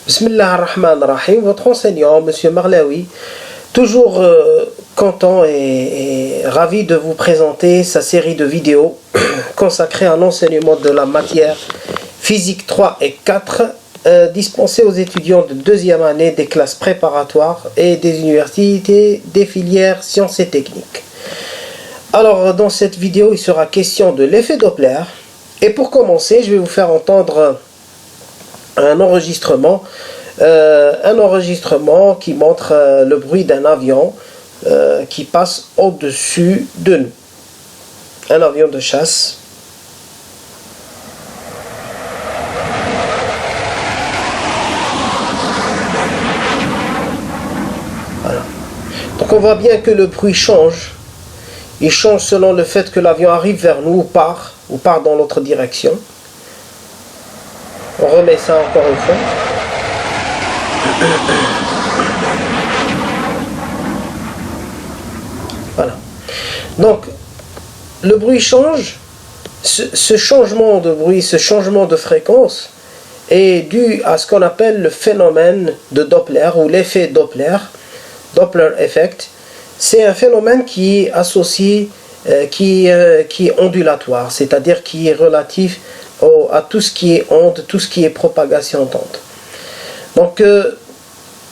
Bismillah ar-Rahman ar-Rahim, votre enseignant, Monsieur Marlaoui, toujours content et ravi de vous présenter sa série de vidéos consacrée à l'enseignement de la matière physique 3 et 4 dispensée aux étudiants de deuxième année des classes préparatoires et des universités des filières sciences et techniques. Alors dans cette vidéo il sera question de l'effet Doppler et pour commencer je vais vous faire entendre un enregistrement qui montre le bruit d'un avion qui passe au-dessus de nous. Un avion de chasse. Voilà. Donc on voit bien que le bruit change. Il change selon le fait que l'avion arrive vers nous ou part dans l'autre direction. On remet ça encore une fois. Voilà. Donc, le bruit change. Ce changement de bruit, ce changement de fréquence est dû à ce qu'on appelle le phénomène de Doppler ou l'effet Doppler, Doppler effect. C'est un phénomène qui est associé, qui est ondulatoire, c'est-à-dire qui est relatif à tout ce qui est onde, tout ce qui est propagation d'onde. Donc,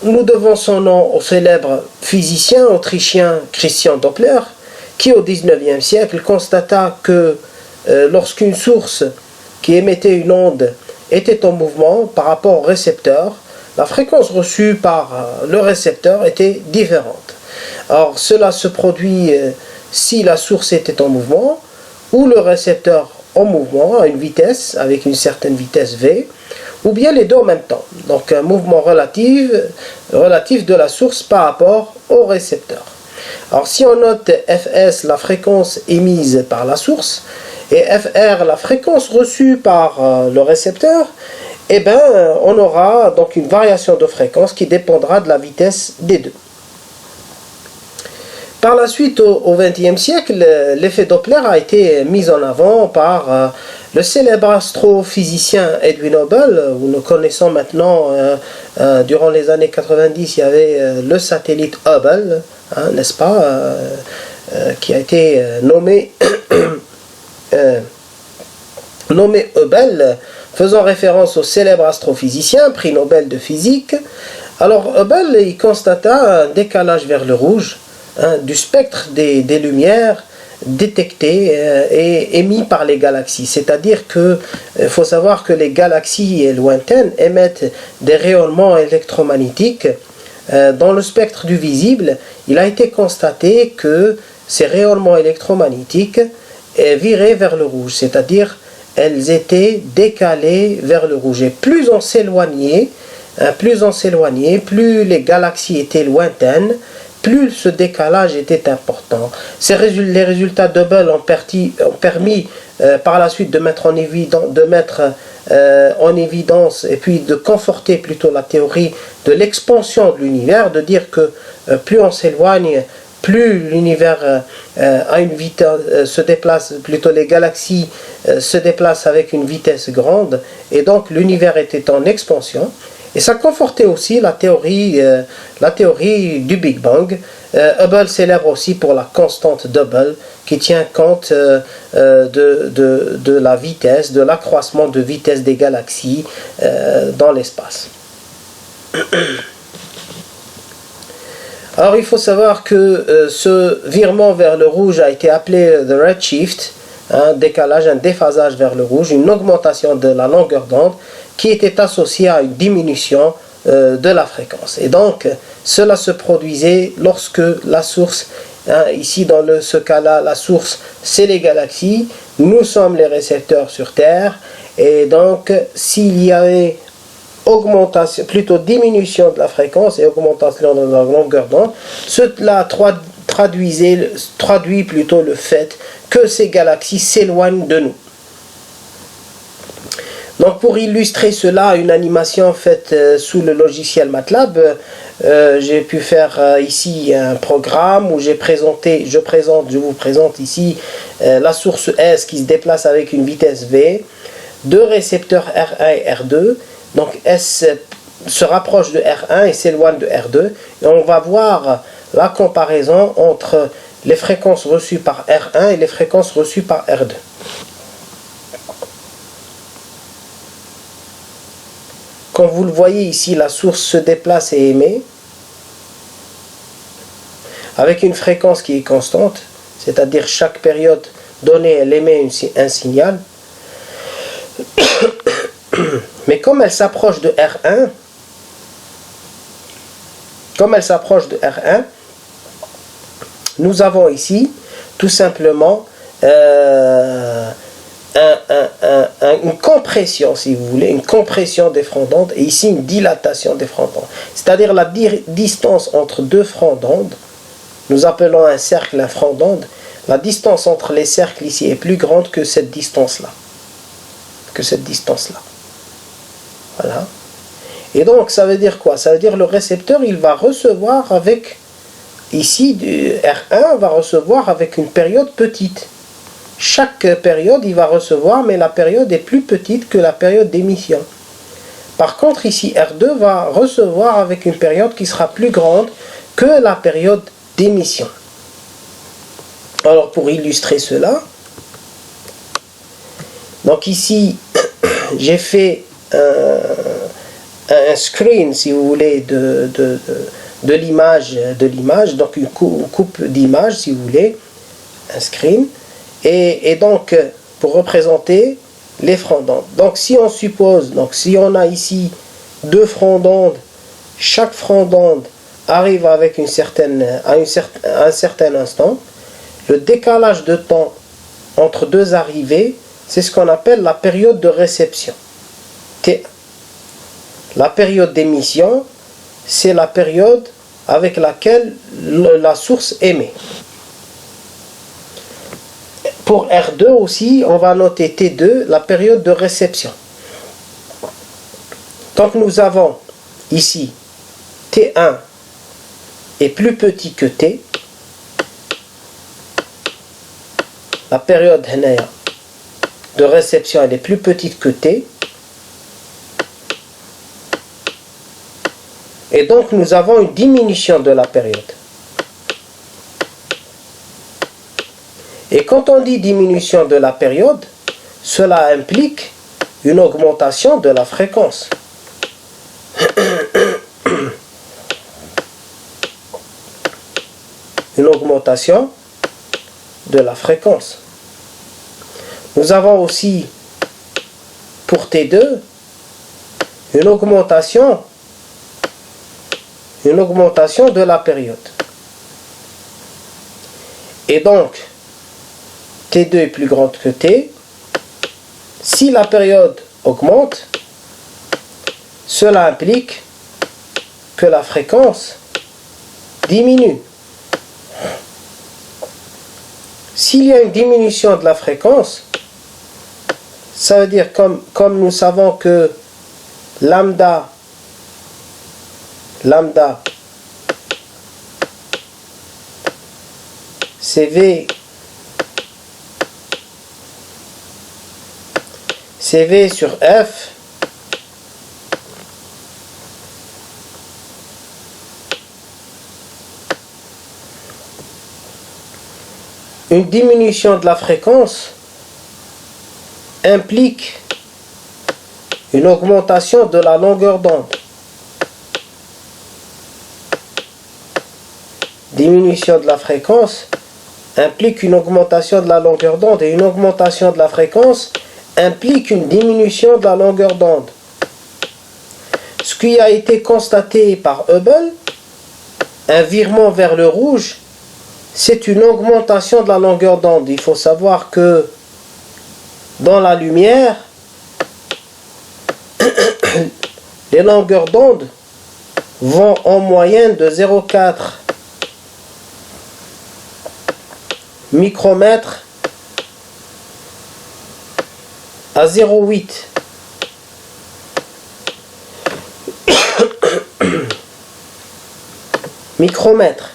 nous devons son nom au célèbre physicien autrichien Christian Doppler, qui au XIXe siècle constata que lorsqu'une source qui émettait une onde était en mouvement par rapport au récepteur, la fréquence reçue par le récepteur était différente. Or, cela se produit si la source était en mouvement ou le récepteur en mouvement à une vitesse, avec une certaine vitesse V, ou bien les deux en même temps. Donc un mouvement relatif de la source par rapport au récepteur. Alors si on note Fs, la fréquence émise par la source, et Fr, la fréquence reçue par le récepteur, eh bien on aura donc une variation de fréquence qui dépendra de la vitesse des deux. Par la suite, au XXe siècle, l'effet Doppler a été mis en avant par le célèbre astrophysicien Edwin Hubble. Nous connaissons maintenant, durant les années 90, il y avait le satellite Hubble, hein, n'est-ce pas, qui a été nommé Hubble, faisant référence au célèbre astrophysicien, prix Nobel de physique. Alors Hubble, il constata un décalage vers le rouge, du spectre des lumières détectées et émis par les galaxies. C'est-à-dire qu'il faut savoir que les galaxies lointaines émettent des rayonnements électromagnétiques. Dans le spectre du visible, il a été constaté que ces rayonnements électromagnétiques viraient vers le rouge, c'est-à-dire elles étaient décalées vers le rouge. Et plus on s'éloignait, plus les galaxies étaient lointaines, plus ce décalage était important. Les résultats d'Hubble ont permis par la suite de mettre en évidence et puis de conforter plutôt la théorie de l'expansion de l'univers, de dire que plus on s'éloigne, plus l'univers a une vitesse, se déplace, plutôt les galaxies se déplacent avec une vitesse grande, et donc l'univers était en expansion. Et ça confortait aussi la théorie du Big Bang. Hubble célèbre aussi pour la constante d'Hubble qui tient compte de la vitesse, de l'accroissement de vitesse des galaxies dans l'espace. Alors il faut savoir que ce virement vers le rouge a été appelé the redshift, un décalage, un déphasage vers le rouge, une augmentation de la longueur d'onde qui était associée à une diminution de la fréquence. Et donc, cela se produisait lorsque la source, ici dans ce cas-là, la source c'est les galaxies, nous sommes les récepteurs sur Terre, et donc s'il y avait diminution de la fréquence et augmentation de la longueur d'onde, cela traduit plutôt le fait que ces galaxies s'éloignent de nous. Donc pour illustrer cela, une animation faite sous le logiciel MATLAB, j'ai pu faire ici un programme où je vous présente ici la source S qui se déplace avec une vitesse V, deux récepteurs R1 et R2, donc S se rapproche de R1 et s'éloigne de R2. Et on va voir la comparaison entre les fréquences reçues par R1 et les fréquences reçues par R2. Comme vous le voyez ici, la source se déplace et émet avec une fréquence qui est constante, c'est-à-dire chaque période donnée, elle émet un signal. Mais comme elle s'approche de R1, nous avons ici tout simplement une compression, si vous voulez, une compression des francs d'onde, et ici une dilatation des francs d'onde. C'est-à-dire la distance entre deux francs d'onde, nous appelons un cercle un franc d'onde, la distance entre les cercles ici est plus grande que cette distance-là. Voilà. Et donc, ça veut dire quoi? Ça veut dire le récepteur, il va recevoir avec, ici, R1 va recevoir avec une période petite. Chaque période, il va recevoir, mais la période est plus petite que la période d'émission. Par contre, ici, R2 va recevoir avec une période qui sera plus grande que la période d'émission. Alors, pour illustrer cela, donc ici, j'ai fait un screen, si vous voulez, de l'image, donc une coupe d'image, si vous voulez, un screen, et donc pour représenter les francs d'onde. Donc si on suppose, si on a ici deux francs d'onde, chaque franc d'onde arrive avec un certain instant, le décalage de temps entre deux arrivées, c'est ce qu'on appelle la période de réception, T1. La période d'émission, c'est la période avec laquelle la source émet. Pour R2 aussi, on va noter T2, la période de réception. Donc nous avons ici T1 est plus petit que T. La période de réception elle est plus petite que T. Et donc nous avons une diminution de la période. Et quand on dit diminution de la période, cela implique une augmentation de la fréquence. Une augmentation de la fréquence. Nous avons aussi pour T2 une augmentation de la période. Et donc, T2 est plus grande que T. Si la période augmente, cela implique que la fréquence diminue. S'il y a une diminution de la fréquence, ça veut dire comme nous savons que lambda c'est V sur F une diminution de la fréquence implique une augmentation de la longueur d'onde. Diminution de la fréquence implique une augmentation de la longueur d'onde, et une augmentation de la fréquence implique une diminution de la longueur d'onde. Ce qui a été constaté par Hubble, un virement vers le rouge, c'est une augmentation de la longueur d'onde. Il faut savoir que dans la lumière, les longueurs d'onde vont en moyenne de 0,4 micromètres à 0,8 micromètres.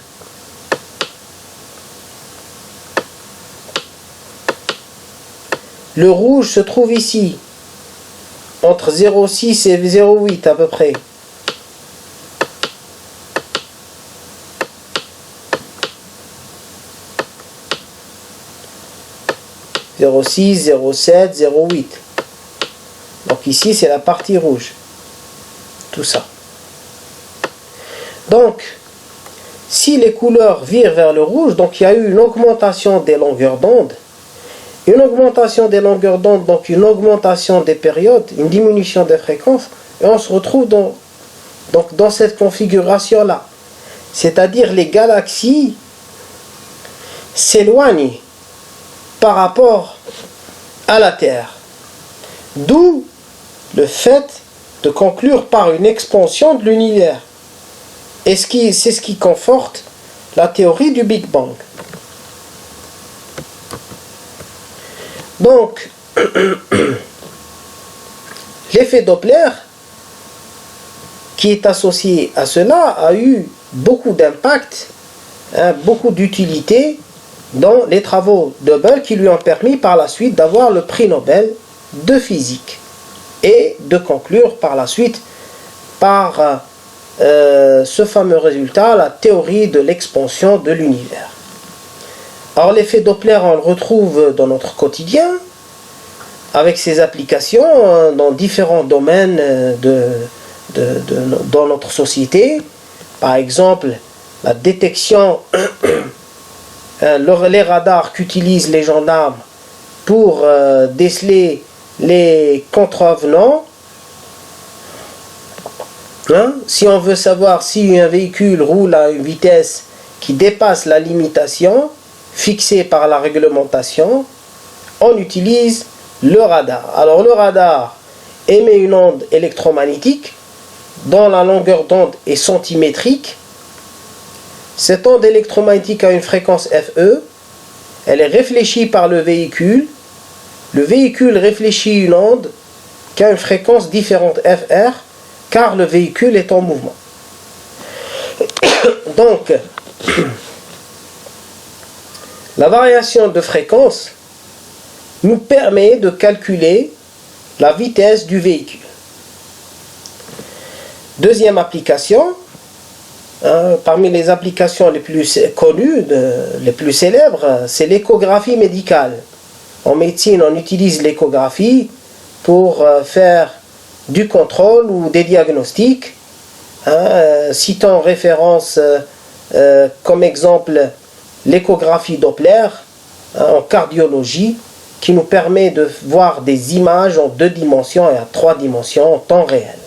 Le rouge se trouve ici, entre 0,6 et 0,8 à peu près. 06, 07, 08. Donc ici, c'est la partie rouge. Tout ça. Donc, si les couleurs virent vers le rouge, donc il y a eu une augmentation des longueurs d'onde. Une augmentation des longueurs d'onde, donc une augmentation des périodes, une diminution des fréquences. Et on se retrouve dans cette configuration-là. C'est-à-dire les galaxies s'éloignent par rapport à la Terre. D'où le fait de conclure par une expansion de l'univers. Et c'est ce qui conforte la théorie du Big Bang. Donc, l'effet Doppler, qui est associé à cela, a eu beaucoup d'impact, beaucoup d'utilité dans les travaux de Hubble qui lui ont permis par la suite d'avoir le prix Nobel de physique et de conclure par la suite par ce fameux résultat, la théorie de l'expansion de l'univers. Alors l'effet Doppler, on le retrouve dans notre quotidien, avec ses applications dans différents domaines dans notre société. Par exemple, la détection, les radars qu'utilisent les gendarmes pour déceler les contrevenants. Si on veut savoir si un véhicule roule à une vitesse qui dépasse la limitation fixée par la réglementation, on utilise le radar. Alors le radar émet une onde électromagnétique dont la longueur d'onde est centimétrique. Cette onde électromagnétique a une fréquence FE. Elle est réfléchie par le véhicule. Le véhicule réfléchit une onde qui a une fréquence différente FR, car le véhicule est en mouvement. Donc, la variation de fréquence nous permet de calculer la vitesse du véhicule. Deuxième application, parmi les applications les plus connues, les plus célèbres, c'est l'échographie médicale. En médecine, on utilise l'échographie pour faire du contrôle ou des diagnostics. Citons en référence comme exemple l'échographie Doppler en cardiologie, qui nous permet de voir des images en 2 dimensions et à 3 dimensions en temps réel.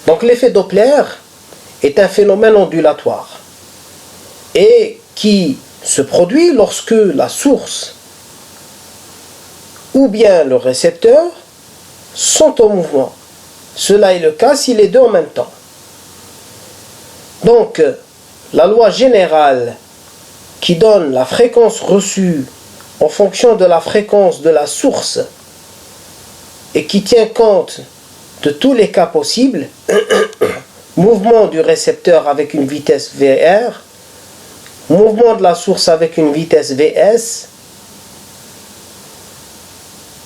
Donc l'effet Doppler est un phénomène ondulatoire et qui se produit lorsque la source ou bien le récepteur sont en mouvement. Cela est le cas si les deux en même temps. Donc, la loi générale qui donne la fréquence reçue en fonction de la fréquence de la source et qui tient compte de tous les cas possibles, mouvement du récepteur avec une vitesse VR, mouvement de la source avec une vitesse Vs,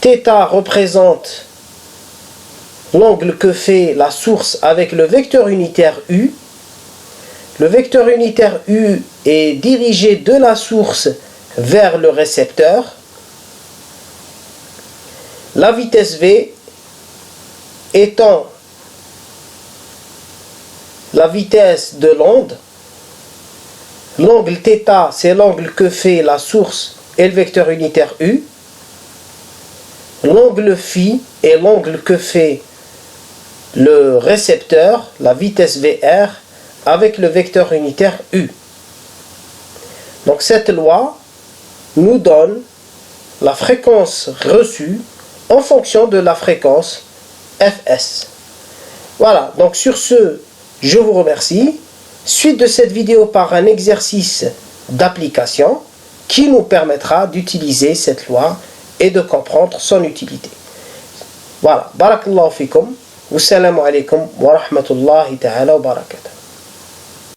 θ représente l'angle que fait la source avec le vecteur unitaire U. Le vecteur unitaire U est dirigé de la source vers le récepteur. La vitesse V étant la vitesse de l'onde. L'angle θ, c'est l'angle que fait la source et le vecteur unitaire U. L'angle φ est l'angle que fait le récepteur, la vitesse VR, avec le vecteur unitaire U. Donc cette loi nous donne la fréquence reçue en fonction de la fréquence Fs. Voilà, donc sur ce, je vous remercie. Suite de cette vidéo par un exercice d'application qui nous permettra d'utiliser cette loi et de comprendre son utilité. Voilà, barakallahu fikum, wassalamu alaikum wa rahmatullahi ta'ala wa barakatuh.